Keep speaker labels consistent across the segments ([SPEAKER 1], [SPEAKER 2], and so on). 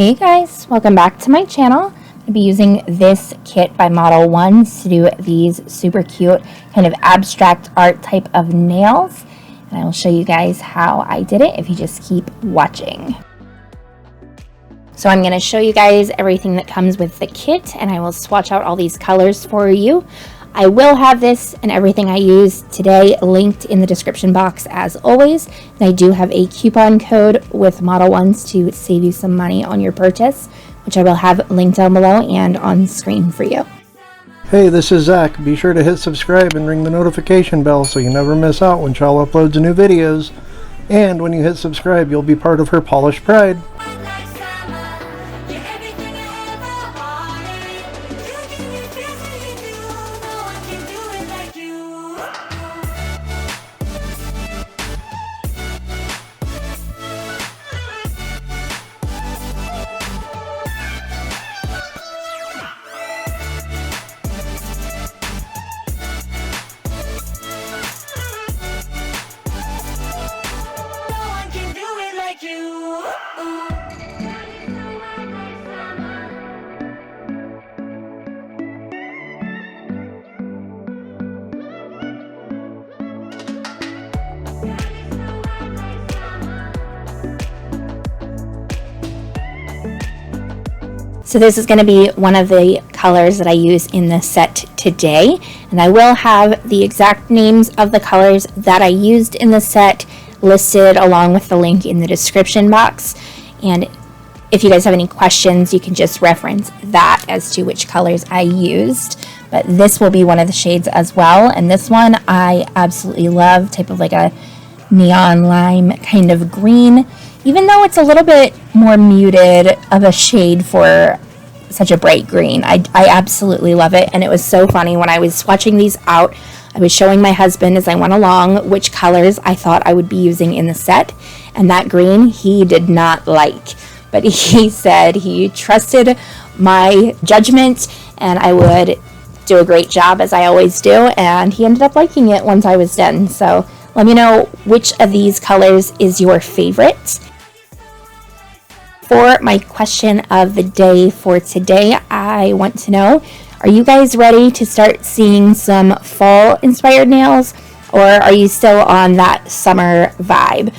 [SPEAKER 1] Hey guys, welcome back to my channel. I'm going to be using this kit by MODELONES to do these super cute kind of abstract art type of nails. And I will show you guys how I did it if you just keep watching. So I'm going to show you guys everything that comes with the kit, and I will swatch out all these colors for you. I will have this and everything I use today linked in the description box as always. And I do have a coupon code with MODELONES to save you some money on your purchase, which I will have linked down below and on screen for you.
[SPEAKER 2] Hey, this is Zach. Be sure to hit subscribe and ring the notification bell so you never miss out when Chal uploads new videos. And when you hit subscribe, you'll be part of her polished pride.
[SPEAKER 1] So this is going to be one of the colors that I use in the set today, and I will have the exact names of the colors that I used in the set listed along with the link in the description box. And if you guys have any questions, you can just reference that as to which colors I used. But this will be one of the shades as well, and this one I absolutely love, type of like a neon lime kind of green. Even though it's a little bit more muted of a shade for such a bright green, I absolutely love it. And it was so funny when I was swatching these out. I was showing my husband as I went along which colors I thought I would be using in the set. And that green he did not like. But he said he trusted my judgment and I would do a great job as I always do. And he ended up liking it once I was done. So let me know which of these colors is your favorite. For my question of the day for today, I want to know, are you guys ready to start seeing some fall inspired nails, or are you still on that summer vibe?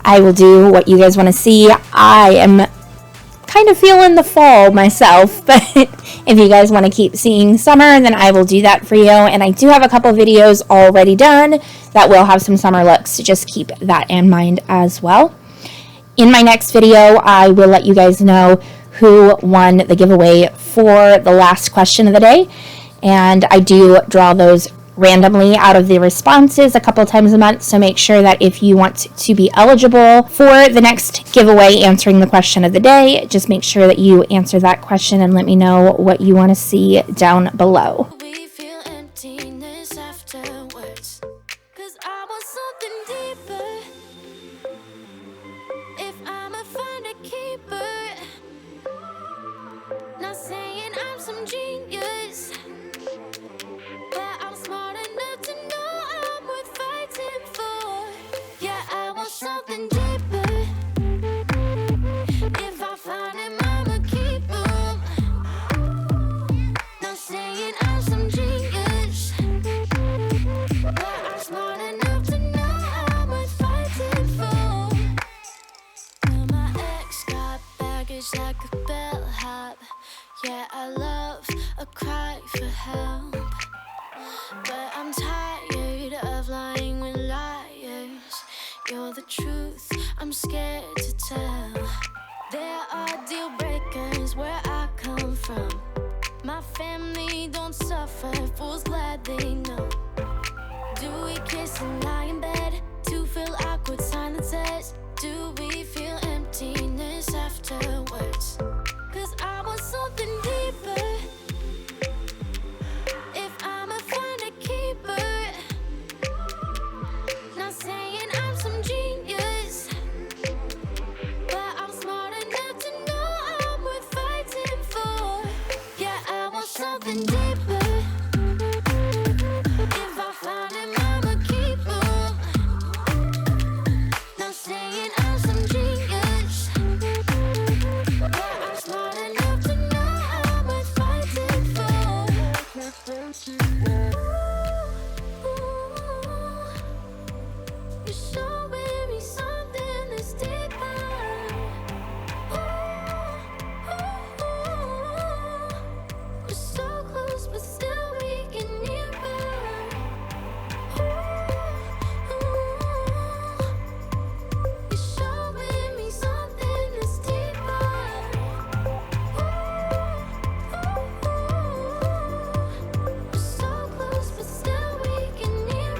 [SPEAKER 1] I will do what you guys want to see. I am kind of feeling the fall myself, but if you guys want to keep seeing summer, then I will do that for you. And I do have a couple videos already done that will have some summer looks, so just keep that in mind as well. In my next video, I will let you guys know who won the giveaway for the last question of the day. And I do draw those randomly out of the responses a couple times a month. So make sure that if you want to be eligible for the next giveaway answering the question of the day, just make sure that you answer that question and let me know what you want to see down below.
[SPEAKER 3] We feel emptiness afterwards, 'cause I want something deeper. If I'ma find a keeper, not saying I'm some genius, but I'm smart enough to know I'm worth fighting for. Yeah, I want something deeper. If I find him, I'ma keep him. Not saying I'm some genius, but I'm smart enough to know I'm worth fighting for. Well, my ex got baggage like a bellhop. Yeah, I love a cry for help, but I'm tired of lying with liars. You're the truth, I'm scared to tell. There are deal breakers where I come from. My family don't suffer, fools glad they know. Do we kiss and lie in bed to fill awkward silences? Do we feel emptiness afterwards? 'Cause I want something deeper. If I'ma find a keeper, not saying I'm some genius, but I'm smart enough to know I'm worth fighting for. Yeah, I want something deeper. If I find him, I'ma keep him. Not saying I'm some genius, You're showing me something that's deeper. We're so close, but still we get nearer. You're showing me something that's deeper. We're so close, but still we get nearer.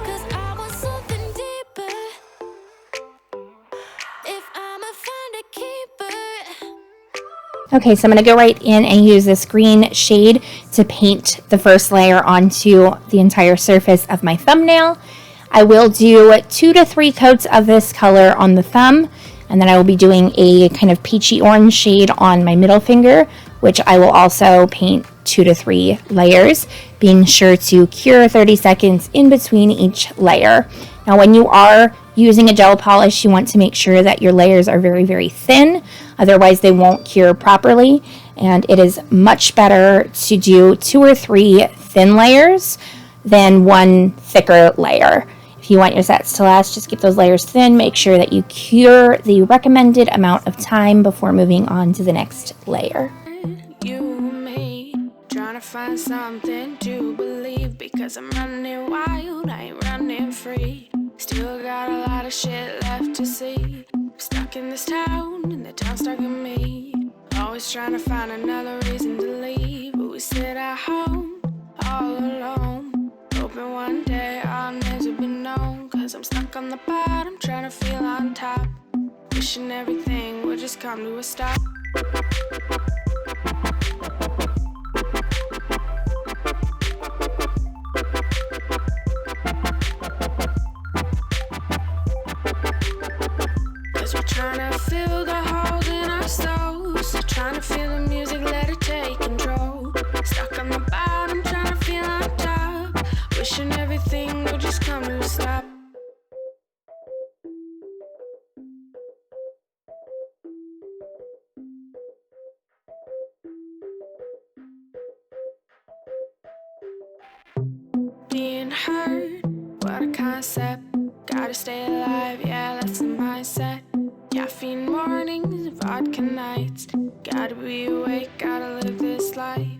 [SPEAKER 3] 'Cause I want something deeper. If I'ma find a keeper.
[SPEAKER 1] Okay, so I'm going to go right in and use this green shade to paint the first layer onto the entire surface of my thumbnail. I will do 2 to 3 coats of this color on the thumb, and then I will be doing a kind of peachy orange shade on my middle finger, which I will also paint 2 to 3 layers, being sure to cure 30 seconds in between each layer. Now, when you are using a gel polish, you want to make sure that your layers are very, very thin. Otherwise, they won't cure properly. And it is much better to do 2 or 3 thin layers than 1 thicker layer. If you want your sets to last, just keep those layers thin. Make sure that you cure the recommended amount of time before moving on to the next layer.
[SPEAKER 4] You and me, trying to find something to believe, because I'm running wild, I ain't running free. Still got a lot of shit left to see. Stuck in this town, and the town's stuck in me. Always trying to find another reason to leave, but we sit at home, all alone. Hoping one day I'll never be known, 'cause I'm stuck on the bottom, trying to feel on top. Wishing everything would just come to a stop. Cause we're trying to fill the holes in our souls, trying to feel the music, let it take control. Stuck on the bottom, trying to feel on top. Wishing everything would just come to a stop. Being hurt, what a concept. Gotta stay alive, yeah, that's the mindset. Caffeine mornings, vodka nights. Gotta be awake, gotta live this life.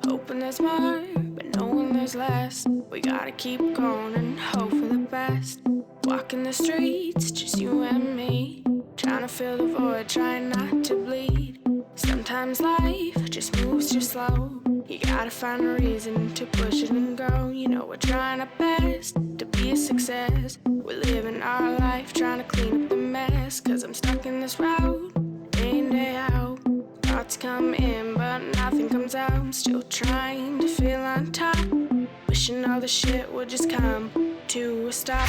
[SPEAKER 4] Hoping there's more, but knowing there's less. We gotta keep going and hope for the best. Walking the streets, just you and me. Trying to fill the void, trying not to bleed. Sometimes life just moves too slow. You gotta find a reason to push it and go. You know we're trying our best to be a success. We're living our life trying to clean up the mess. 'Cause I'm stuck in this route, day in, day out. Thoughts come in but nothing comes out. I'm still trying to feel on top. Wishing all the shit would just come to a stop.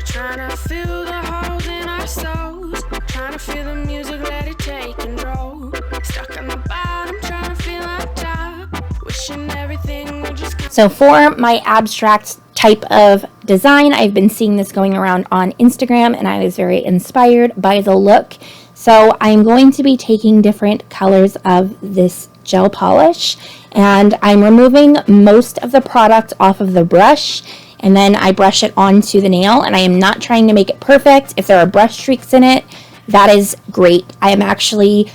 [SPEAKER 4] Trying to fill the holes in our souls, trying to feel the music, let it take control. Stuck on the bottom, trying to feel on top. Wishing everything would just come.
[SPEAKER 1] So for my abstract type of design, I've been seeing this going around on Instagram, and I was very inspired by the look. So I'm going to be taking different colors of this gel polish, and I'm removing most of the product off of the brush, and then I brush it onto the nail, and I am not trying to make it perfect. If there are brush streaks in it, that is great. I am actually,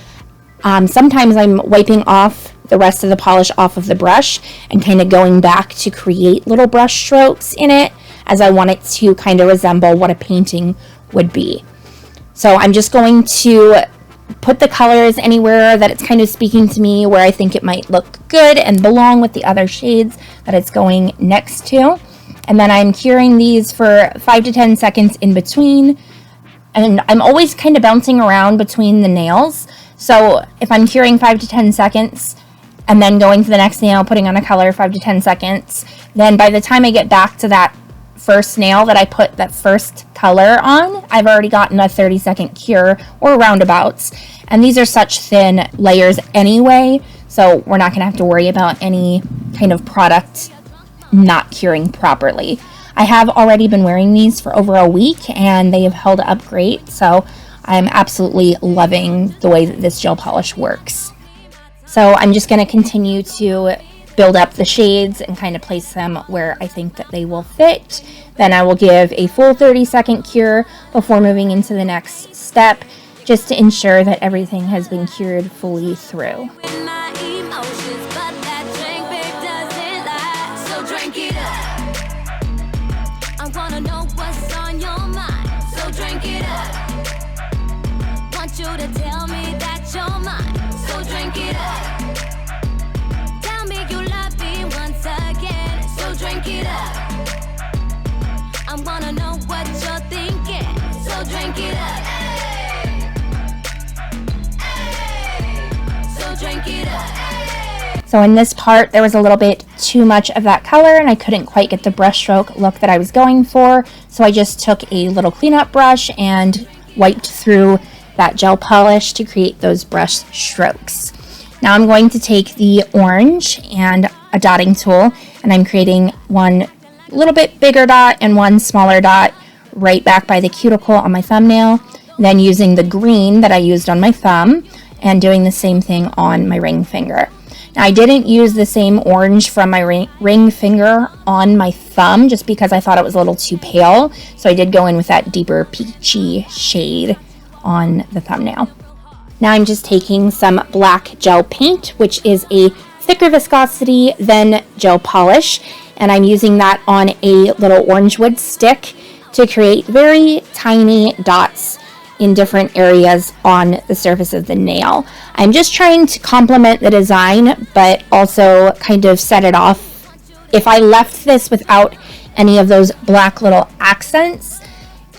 [SPEAKER 1] sometimes I'm wiping off the rest of the polish off of the brush and kind of going back to create little brush strokes in it, as I want it to kind of resemble what a painting would be. So I'm just going to put the colors anywhere that it's kind of speaking to me, where I think it might look good and belong with the other shades that it's going next to. And then I'm curing these for 5 to 10 seconds in between. And I'm always kind of bouncing around between the nails. So if I'm curing 5 to 10 seconds and then going to the next nail, putting on a color 5 to 10 seconds, then by the time I get back to that first nail that I put that first color on, I've already gotten a 30-second cure or roundabouts. And these are such thin layers anyway, so we're not going to have to worry about any kind of product not curing properly. I have already been wearing these for over a week and they have held up great. So I'm absolutely loving the way that this gel polish works. So I'm just going to continue to build up the shades and kind of place them where I think that they will fit. Then I will give a full 30-second cure before moving into the next step, just to ensure that everything has been cured fully through.
[SPEAKER 3] With my emotions, but that drink, babe, doesn't lie. So drink it up. I wanna know what's on your mind. So drink it up. Want you to tell me that you're mine. So drink it up. Tell me you love me once again. So drink it up. I wanna know what you're thinking. So drink it up. So drink it up.
[SPEAKER 1] So in this part, there was a little bit too much of that color and I couldn't quite get the brushstroke look that I was going for. So I just took a little cleanup brush and wiped through that gel polish to create those brush strokes. Now I'm going to take the orange and a dotting tool, and I'm creating one little bit bigger dot and one smaller dot right back by the cuticle on my thumbnail. Then using the green that I used on my thumb and doing the same thing on my ring finger. Now I didn't use the same orange from my ring finger on my thumb just because I thought it was a little too pale. So I did go in with that deeper peachy shade on the thumbnail. Now I'm just taking some black gel paint, which is a thicker viscosity than gel polish, and I'm using that on a little orange wood stick to create very tiny dots in different areas on the surface of the nail. I'm just trying to complement the design, but also kind of set it off. If I left this without any of those black little accents,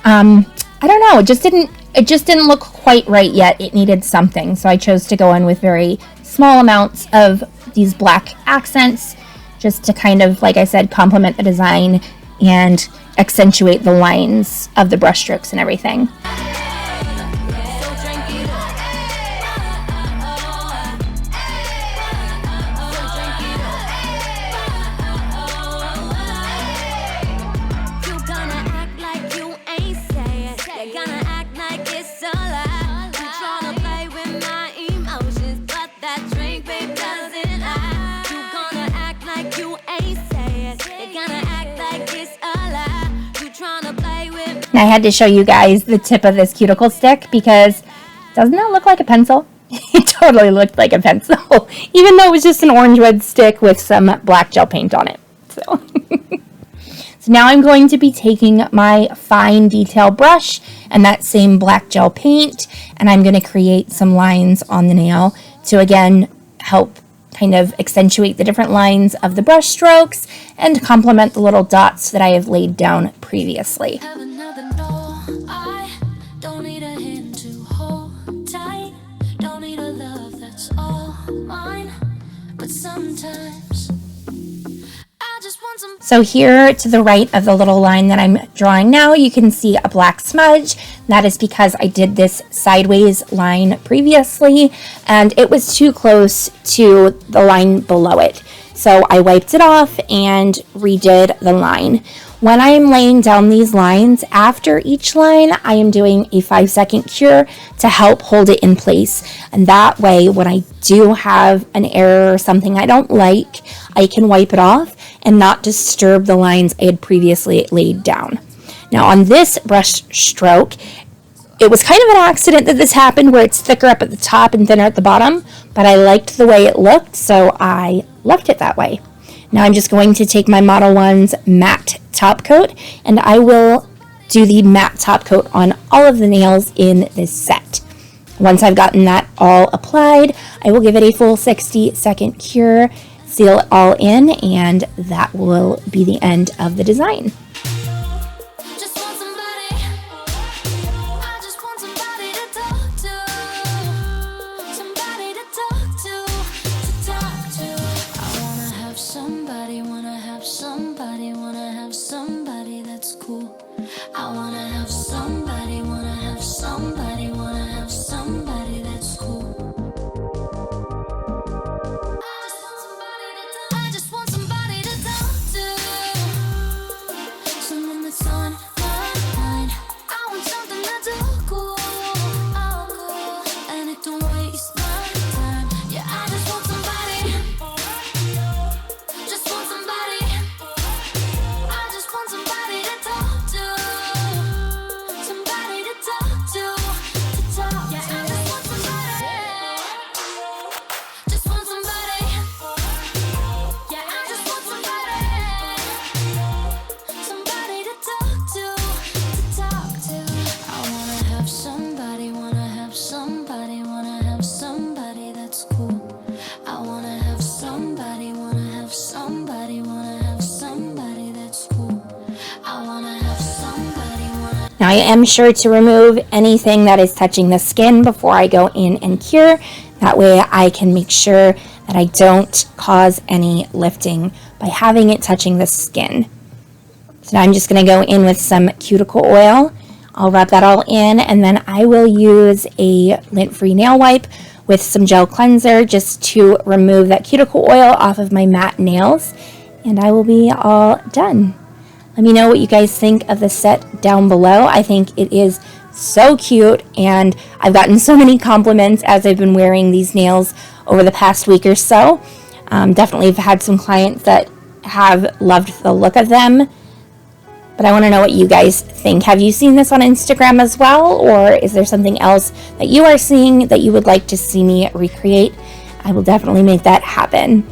[SPEAKER 1] I don't know, it just didn't look quite right yet. It needed something, so I chose to go in with very small amounts of these black accents just to kind of, like I said, complement the design and accentuate the lines of the brush strokes and everything. I had to show you guys the tip of this cuticle stick because doesn't that look like a pencil? It totally looked like a pencil, even though it was just an orange wood stick with some black gel paint on it. So, so now I'm going to be taking my fine detail brush and that same black gel paint, and I'm going to create some lines on the nail to again help kind of accentuate the different lines of the brush strokes and complement the little dots that I have laid down previously.
[SPEAKER 3] Have another no, I don't need a hand to hold tight. Don't need a love that's all mine. But sometimes I just want some.
[SPEAKER 1] So here to the right of the little line that I'm drawing now, you can see a black smudge. That is because I did this sideways line previously and it was too close to the line below it. So I wiped it off and redid the line. When I am laying down these lines, after each line, I am doing a 5-second cure to help hold it in place. And that way, when I do have an error or something I don't like, I can wipe it off and not disturb the lines I had previously laid down. Now on this brush stroke, it was kind of an accident that this happened where it's thicker up at the top and thinner at the bottom, but I liked the way it looked, so I left it that way. Now I'm just going to take my Modelones matte top coat, and I will do the matte top coat on all of the nails in this set. Once I've gotten that all applied, I will give it a full 60-second cure, seal it all in, and that will be the end of the design.
[SPEAKER 3] Just want somebody. I just want somebody to talk to. Somebody to talk to. I wanna have somebody, wanna have somebody that's cool. I wanna have somebody, wanna have somebody, wanna have somebody that's cool. I just want somebody to talk to.
[SPEAKER 1] Now I am sure to remove anything that is touching the skin before I go in and cure. That way I can make sure that I don't cause any lifting by having it touching the skin. So now I'm just going to go in with some cuticle oil. I'll rub that all in, and then I will use a lint-free nail wipe with some gel cleanser just to remove that cuticle oil off of my matte nails, and I will be all done. Let me know what you guys think of the set down below. I think it is so cute, and I've gotten so many compliments as I've been wearing these nails over the past week or so. Definitely have had some clients that have loved the look of them, but I want to know what you guys think. Have you seen this on Instagram as well, or is there something else that you are seeing that you would like to see me recreate? I will definitely make that happen.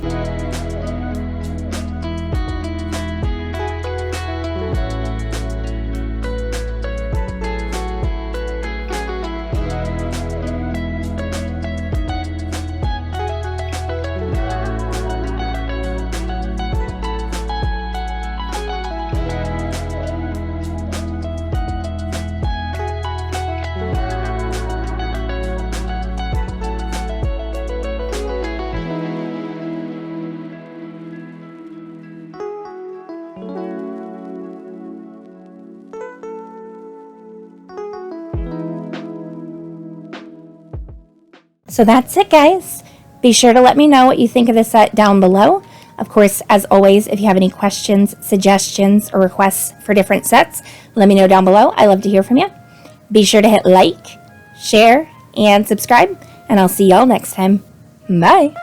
[SPEAKER 1] So that's it, guys. Be sure to let me know what you think of the set down below. Of course, as always, if you have any questions, suggestions, or requests for different sets, let me know down below. I love to hear from you. Be sure to hit like, share, and subscribe, and I'll see y'all next time. Bye.